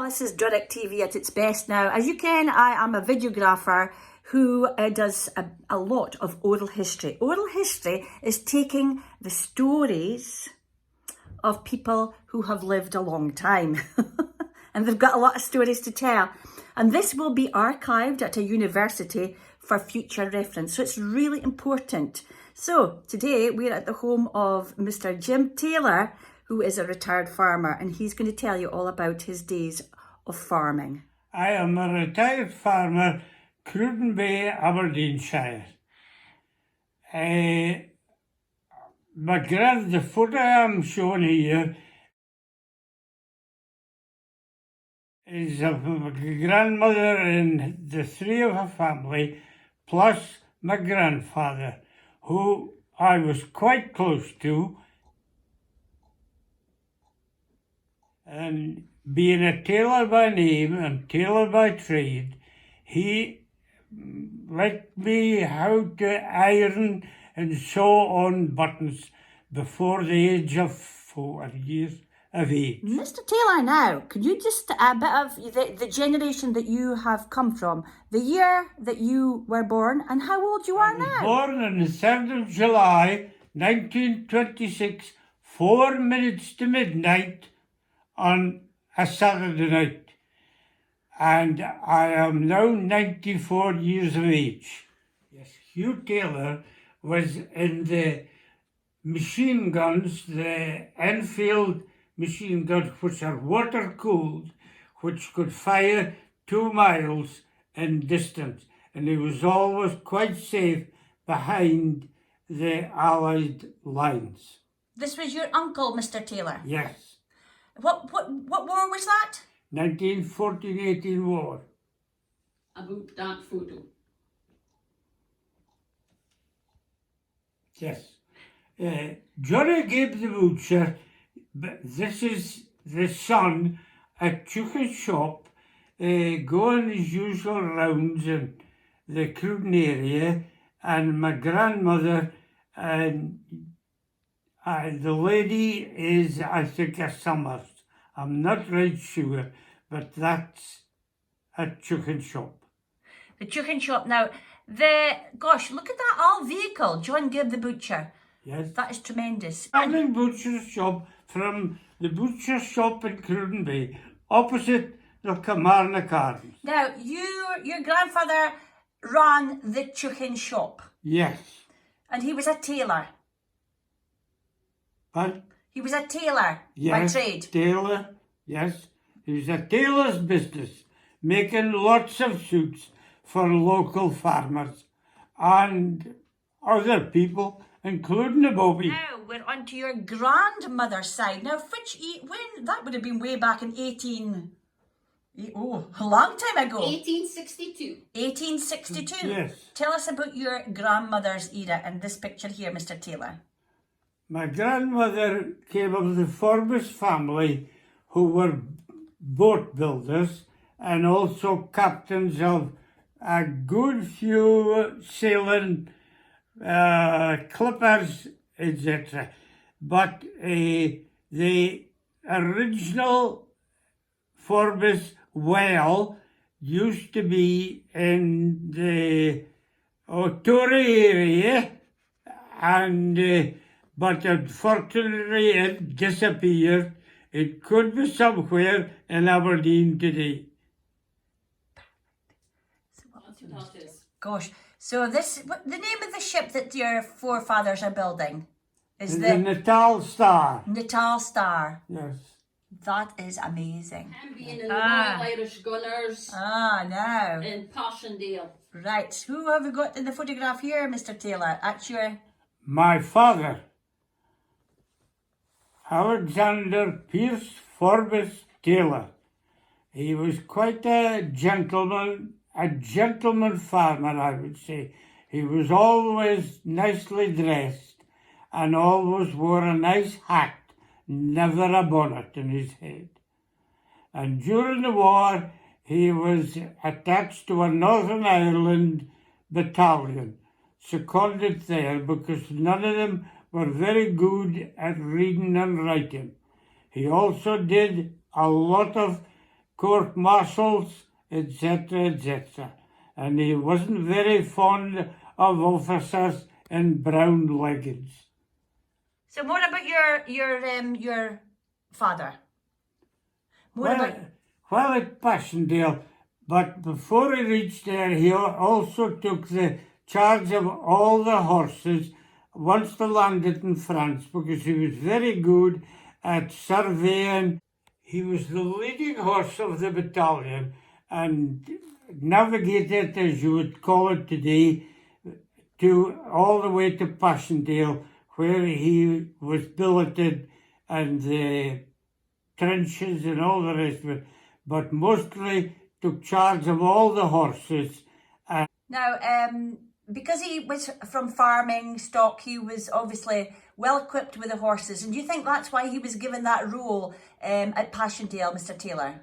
this is Doric TV at its best now. As you can, I am a videographer who does a lot of oral history. Oral history is taking the stories of people who have lived a long time. And they've got a lot of stories to tell. And this will be archived at a university for future reference. So it's really important. So today we're at the home of Mr. Jim Taylor, who is a retired farmer, and he's going to tell you all about his days of farming. I am a retired farmer, Cruden, Aberdeenshire. The photo I'm showing here is of my grandmother and the three of her family, plus my grandfather, who I was quite close to. And being a tailor by name and tailor by trade, he let me how to iron and sew on buttons before the age of 4 years of age. Mr. Taylor, now, could you just, a bit of the generation that you have come from, the year that you were born and how old you are now? Born on the 7th of July, 1926, 4 minutes to midnight, on a Saturday night, and I am now 94 years of age. Yes, Hugh Taylor was in the machine guns, the Enfield machine guns, which are water cooled, which could fire 2 miles in distance, and he was always quite safe behind the Allied lines. This was your uncle, Mr. Taylor? Yes. What war was that? 1914-18 war. About that photo. Yes. Johnny gave the butcher, but this is the son at Chucker's shop, going his usual rounds in the Cruden area, and my grandmother and the lady is, I think, a Summers. I'm not right sure, but that's a chicken shop. The chicken shop. Now, gosh, look at that old vehicle, John Gibb the butcher. Yes. That is tremendous. Having butcher's shop from the butcher shop in Cruden Bay, opposite the Kilmarnock Arms. Now, your grandfather ran the chicken shop. Yes. And he was a tailor. But He was a tailor yes, by trade. Tailor, yes. He was a tailor's business, making lots of suits for local farmers and other people, including the Bobby. Now we're on to your grandmother's side. Now, when that would have been way back in a long time ago. 1862. 1862. Yes. Tell us about your grandmother's era and this picture here, Mr. Taylor. My grandmother came of the Forbes family, who were boat builders and also captains of a good few sailing clippers, etc. But the original Forbes well used to be in the Tory area, and but unfortunately it disappeared. It could be somewhere in Aberdeen today. Gosh, so the name of the ship that your forefathers are building is the Natal Star. Natal Star. Yes. That is amazing. And being in the Royal Irish Gunners. Now. In Passchendaele. Right, who have we got in the photograph here, Mr. Taylor? Actually, My father, Alexander Pierce Forbes Taylor. He was quite a gentleman farmer, I would say. He was always nicely dressed and always wore a nice hat, never a bonnet in his head. And during the war, he was attached to a Northern Ireland battalion, seconded there because none of them were very good at reading and writing. He also did a lot of court martials, etc., etc. And he wasn't very fond of officers in brown leggings. So more about your father. More about Well, at Passchendaele, but before he reached there, he also took the charge of all the horses once they landed in France, because he was very good at surveying. He was the leading horse of the battalion and navigated, as you would call it today, to all the way to Passchendaele, where he was billeted and the trenches and all the rest of it, but mostly took charge of all the horses. now, because he was from farming stock, he was obviously well equipped with the horses. And do you think that's why he was given that role at Passchendaele, Mr. Taylor?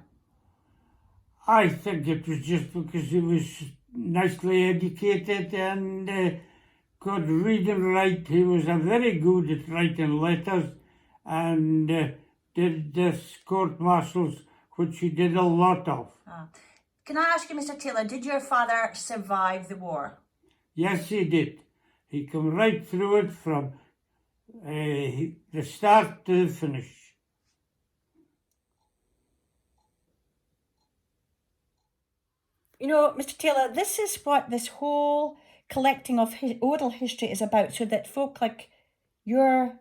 I think it was just because he was nicely educated and could read and write. He was very good at writing letters and did this court martials, which he did a lot of. Can I ask you, Mr. Taylor, did your father survive the war? Yes, he did. He came right through it from the start to the finish. You know, Mr. Taylor, this is what this whole collecting of oral history is about, so that folk like your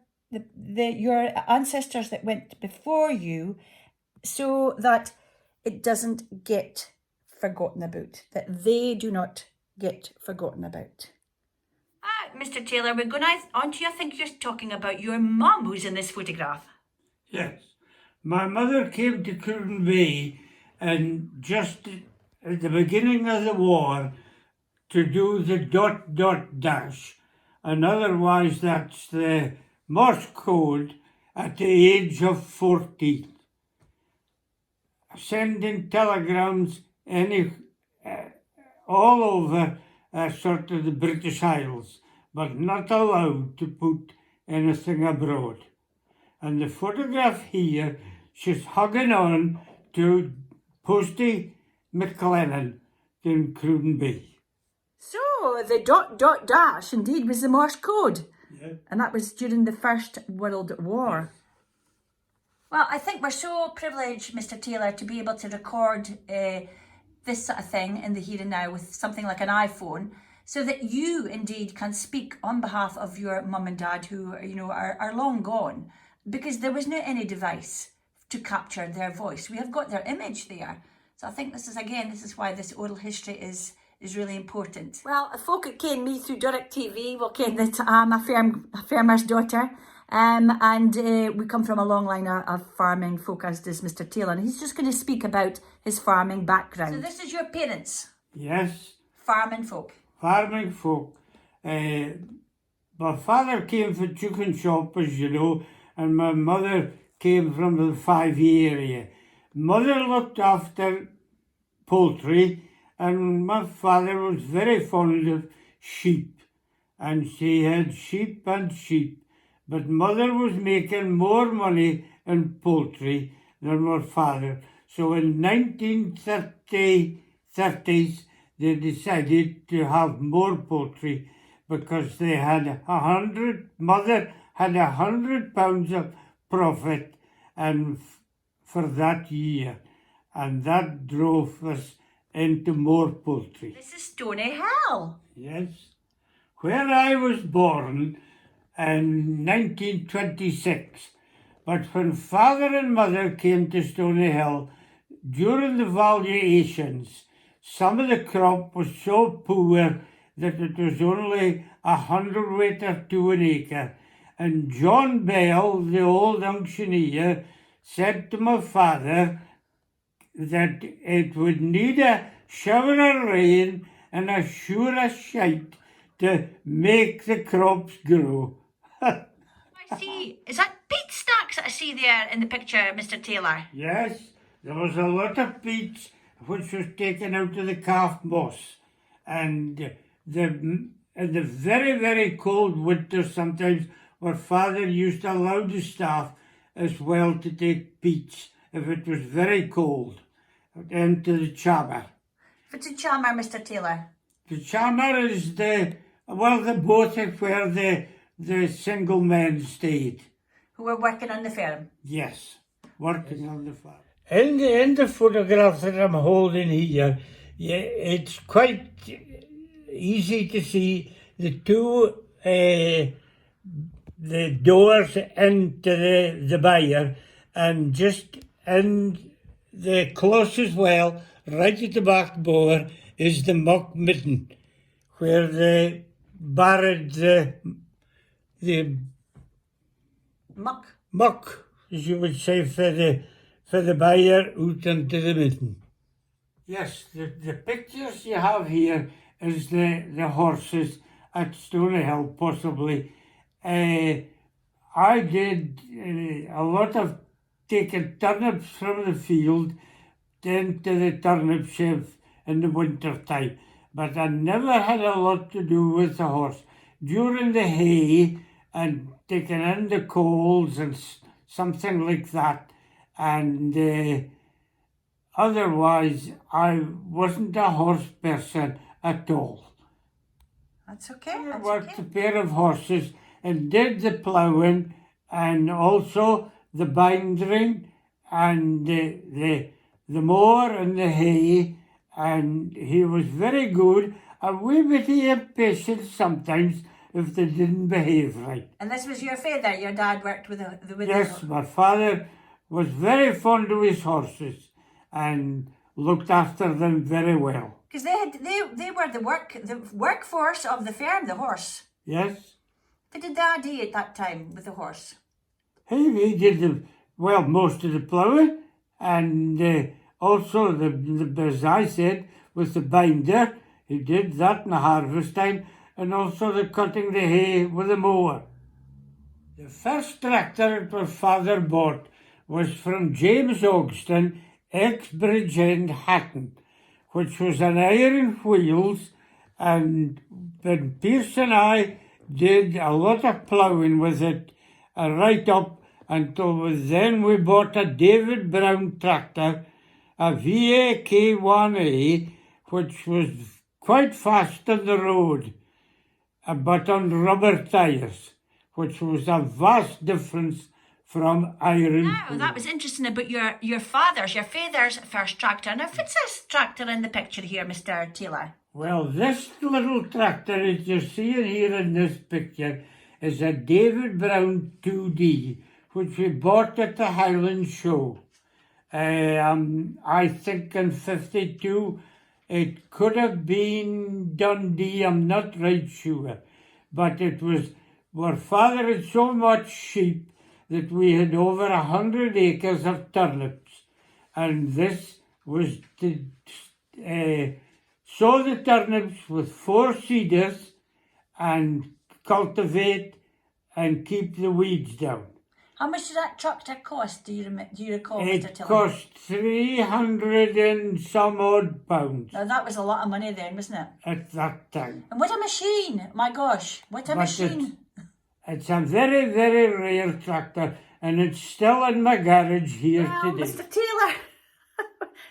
ancestors that went before you, so that it doesn't get forgotten about, that they do not get forgotten about. Mr. Taylor, we're going on to, I think you're talking about your mum who's in this photograph. Yes. My mother came to Cruden Bay and just at the beginning of the war to do the ... and otherwise that's the Morse code at the age of 14. Sending telegrams all over sort of the British Isles, but not allowed to put anything abroad. And the photograph here, she's hugging on to Postie McLennan in Cruden Bay. So the ... indeed was the Morse code. Yeah. And that was during the First World War. Well, I think we're so privileged, Mr. Taylor, to be able to record this sort of thing in the here and now with something like an iPhone, so that you indeed can speak on behalf of your mum and dad who, you know, are long gone, because there was no any device to capture their voice. We have got their image there. So I think this is why this oral history is really important. Well, folk that ken me through Doric TV will ken that I'm a farmer's daughter. And we come from a long line of farming folk, as does Mr. Taylor. And he's just going to speak about his farming background. So this is your parents? Yes. Farming folk? Farming folk. My father came from chicken shop, as you know, and my mother came from the 5E area. Mother looked after poultry, and my father was very fond of sheep, and she had sheep and sheep. But mother was making more money in poultry than my father. So in 1930s, they decided to have more poultry because they had mother had £100 of profit and for that year. And that drove us into more poultry. This is Stoneyhill. Yes. Where I was born in 1926, but when father and mother came to Stoneyhill, during the valuations, some of the crop was so poor that it was only 100 weight or 2 an acre. And John Bell, the old auctioneer, said to my father that it would need a shower of rain and a sure of shite to make the crops grow. I see. Is that peat stacks that I see there in the picture, Mr. Taylor? Yes, there was a lot of peat which was taken out of the calf moss. And in the very, very cold winter sometimes, our father used to allow the staff as well to take peats if it was very cold. into the chamber. What's a chamber, Mr. Taylor? The chamber is the boat where the single men stayed. Who were working on the farm? Yes, working on the farm. In the photograph that I'm holding here, yeah, it's quite easy to see the two the doors into the byre, and just in the close as well, right at the back door, is the muck mitten, where they buried the muck, as you would say, for the byre out into the mitten. Yes, the pictures you have here is the horses at Stoneyhill, possibly. I did a lot of taking turnips from the field into the turnip sheaf in the winter time, but I never had a lot to do with the horse. During the hay and taking in the coals and something like that, and otherwise I wasn't a horse person at all. That's okay. I worked a pair of horses and did the ploughing and also the binding and the mower and the hay, and he was very good. A wee bit impatient sometimes if they didn't behave right. And this was your father? Your dad worked with the Yes, my father was very fond of his horses and looked after them very well. Because they were the workforce of the farm, the horse. Yes. What did Dad do at that time with the horse? He did most of the ploughing, and also as I said, with the binder, he did that in the harvest time, and also the cutting the hay with the mower. The first tractor that my father bought was from James Ogston, ex-Bridge End Hatton, which was on iron wheels, and when Pierce and I did a lot of ploughing with it, right up until then we bought a David Brown tractor, a VAK1A, which was quite fast on the road, but on rubber tyres, which was a vast difference from iron. Now, that was interesting about your father's first tractor. Now, what's this tractor in the picture here, Mr. Taylor? Well, this little tractor that you're seeing here in this picture is a David Brown 2D, which we bought at the Highland Show. I think in 52, it could have been Dundee, I'm not right sure. But it was, our father had so much sheep that we had over 100 acres of turnips. And this was to sow the turnips with 4 seeders and cultivate and keep the weeds down. How much did that tractor cost, do you recall, Mr. It Taylor? cost 300 and some odd pounds Now, that was a lot of money then, wasn't it? at that time. And what a machine! My gosh, what a But machine! It's a very, very rare tractor, and it's still in my garage here Well, today. Mr. Taylor,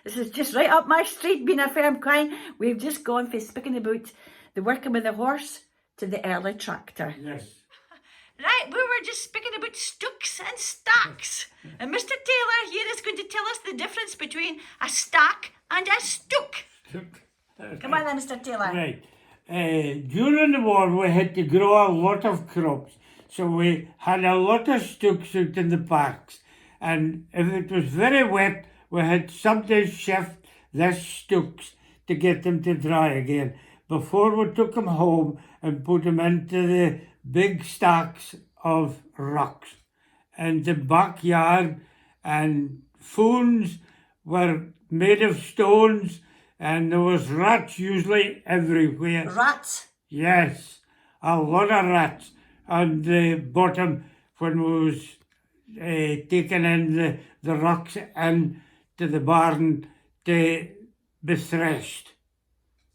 this is just right up my street, being a firm client. We've just gone from speaking about the working with the horse to the early tractor. Yes. Right, we were just speaking about stooks and stacks. And Mr. Taylor here is going to tell us the difference between a stack and a stook. Come on then, Mr. Taylor. Right. During the war, we had to grow a lot of crops. So we had a lot of stooks out in the parks. And if it was very wet, we had sometimes shift the stooks to get them to dry again before we took them home and put them into the big stacks of rocks in the backyard. And phones were made of stones, and there was rats usually everywhere. Rats? Yes, a lot of rats on the bottom when we was taking in the rocks into the barn to be threshed.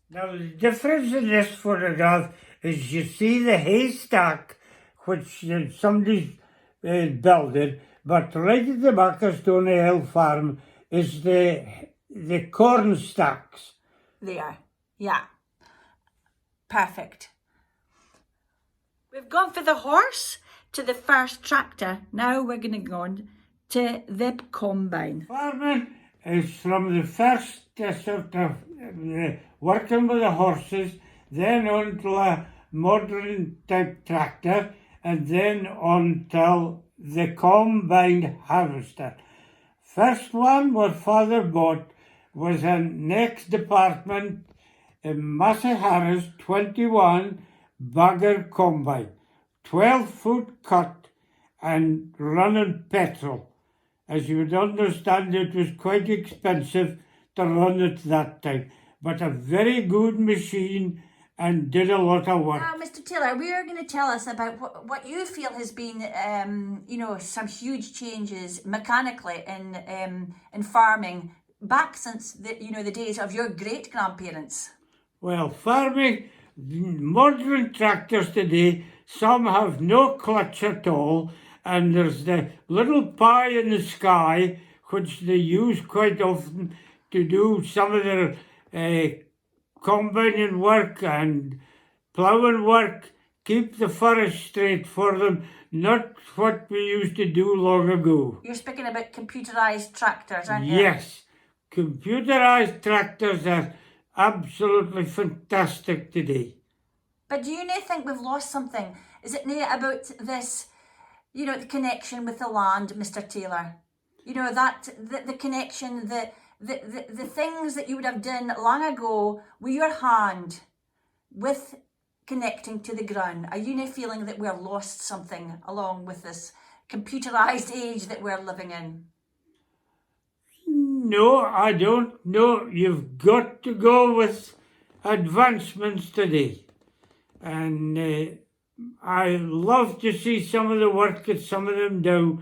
Now the difference in this photograph is you see the haystack which somebody's building, but right at the back of Stoneyhill Farm is the the corn stacks. There. Yeah. Perfect. We've gone for the horse to the first tractor. Now we're going to go on to the combine. Farming is from the first sort of working with the horses, then on to a modern type tractor, and then on till the combine harvester. First one what Father bought was a next department in Massey Harris 21 bagger combine, 12-foot cut and running petrol. As you would understand, it was quite expensive to run it that time, but a very good machine and did a lot of work. Now, Mr. Taylor, we are going to tell us about what you feel has been, some huge changes mechanically in farming back since the days of your great grandparents. Well, farming, modern tractors today, some have no clutch at all, and there's the little pie in the sky, which they use quite often to do some of their combining work and ploughing work, keep the forest straight for them, not what we used to do long ago. You're speaking about computerised tractors, aren't you? Yes, computerised tractors are absolutely fantastic today. But do you not think we've lost something? Is it not about this, the connection with the land, Mr. Taylor? That the connection, the things that you would have done long ago with your hand, with connecting to the ground. Are you not feeling that we've lost something along with this computerised age that we're living in? No, I don't. No, you've got to go with advancements today. And I love to see some of the work that some of them do,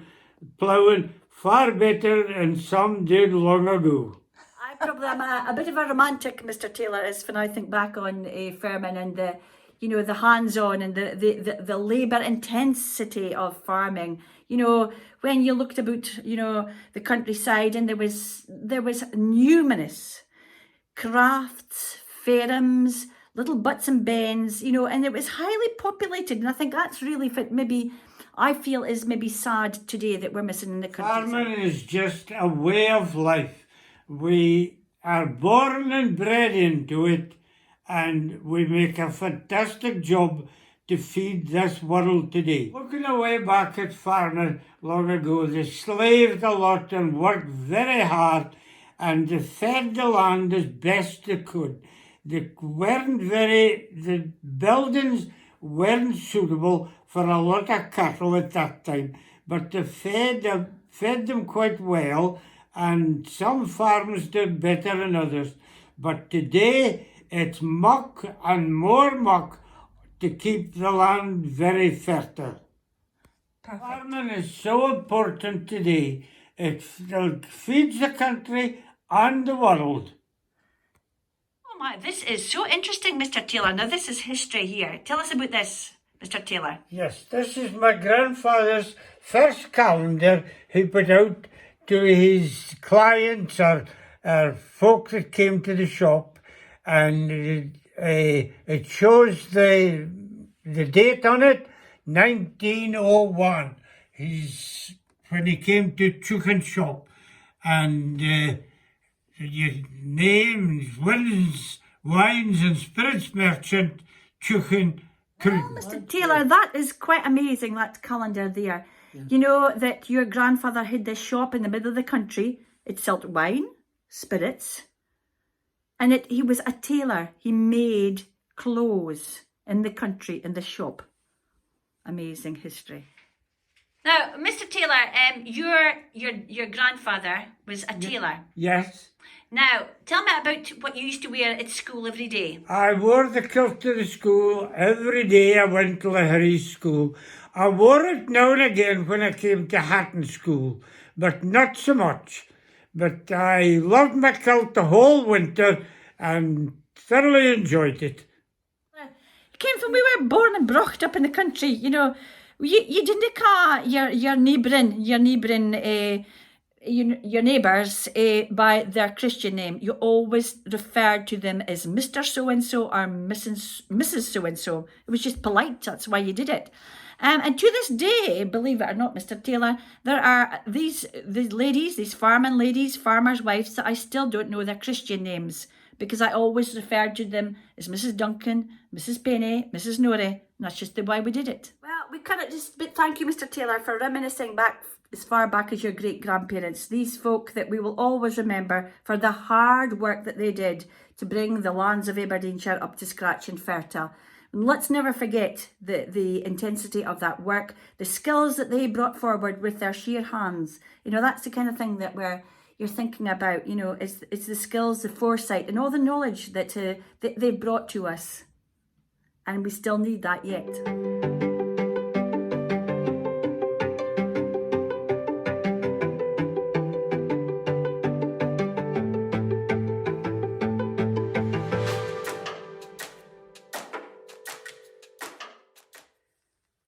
ploughing far better than some did long ago. I probably am a bit of a romantic, Mr. Taylor, as when I think back on farming and the hands-on and the labour intensity of farming. When you looked about, the countryside, and there was numerous crafts, ferums, little butts and bends, and it was highly populated. And I think that's really I feel is maybe sad today that we're missing in the countryside. Farming is just a way of life. We are born and bred into it, and we make a fantastic job to feed this world today. Looking away back at farming long ago, they slaved a lot and worked very hard, and they fed the land as best they could. The buildings weren't suitable for a lot of cattle at that time, but they fed them quite well, and some farms did better than others. But today it's muck and more muck to keep the land very fertile. Perfect. Farming is so important today. It feeds the country and the world. Oh my, this is so interesting, Mr. Taylor. Now this is history here. Tell us about this, Mr. Taylor. Yes, this is my grandfather's first calendar he put out to his clients or folk that came to the shop, and it shows the date on it, 1901. When he came to Chuchen's shop, and your name is Williams Wines and Spirits Merchant, Chuchen, Cruden. Oh, Mr. Taylor, that is quite amazing, that calendar there. Yeah. That your grandfather had this shop in the middle of the country. It sold wine, spirits, and he was a tailor. He made clothes in the country, in the shop. Amazing history. Now, Mr. Taylor, your grandfather was a tailor. Yes. Now, tell me about what you used to wear at school every day. I wore the kilt to the school every day I went to Lahiri's school. I wore it now and again when I came to Hatton school, but not so much. But I loved my kilt the whole winter and thoroughly enjoyed it. You came from, we were born and brought up in the country, you didn't call your neighbouring your neighbours by their Christian name. You always referred to them as Mr. So-and-so or Mrs. So-and-so. It was just polite, that's why you did it. And to this day, believe it or not, Mr. Taylor, there are these ladies, these farming ladies, farmers' wives, that I still don't know their Christian names, because I always referred to them as Mrs. Duncan, Mrs. Penny, Mrs. Norrie, and that's just the way we did it. Well, we cannot just, but thank you, Mr. Taylor, for reminiscing back as far back as your great-grandparents, these folk that we will always remember for the hard work that they did to bring the lands of Aberdeenshire up to scratch and fertile. And let's never forget the intensity of that work, the skills that they brought forward with their sheer hands. You know, that's the kind of thing that you're thinking about, you know, it's the skills, the foresight and all the knowledge that they brought to us. And we still need that yet.